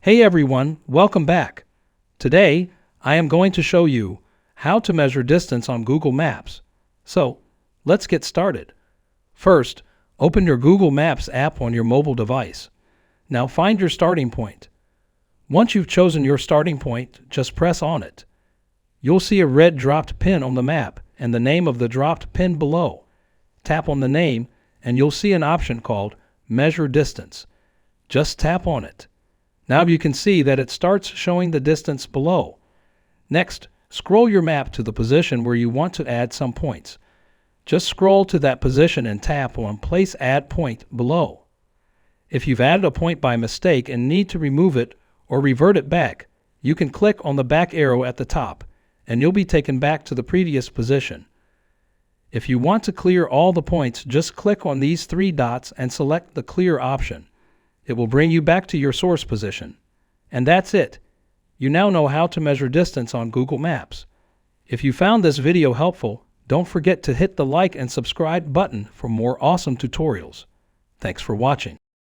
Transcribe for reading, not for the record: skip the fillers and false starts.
Hey everyone, welcome back. Today, I am going to show you how to measure distance on Google Maps. So, let's get started. First, open your Google Maps app on your mobile device. Now find your starting point. Once you've chosen your starting point, just press on it. You'll see a red dropped pin on the map and the name of the dropped pin below. Tap on the name and you'll see an option called Measure Distance. Just tap on it. Now you can see that it starts showing the distance below. Next, scroll your map to the position where you want to add some points. Just scroll to that position and tap on Place Add Point below. If you've added a point by mistake and need to remove it or revert it back, you can click on the back arrow at the top and you'll be taken back to the previous position. If you want to clear all the points, just click on these three dots and select the Clear option. It will bring you back to your source position. And that's it. You now know how to measure distance on Google Maps. If you found this video helpful, don't forget to hit the like and subscribe button for more awesome tutorials. Thanks for watching.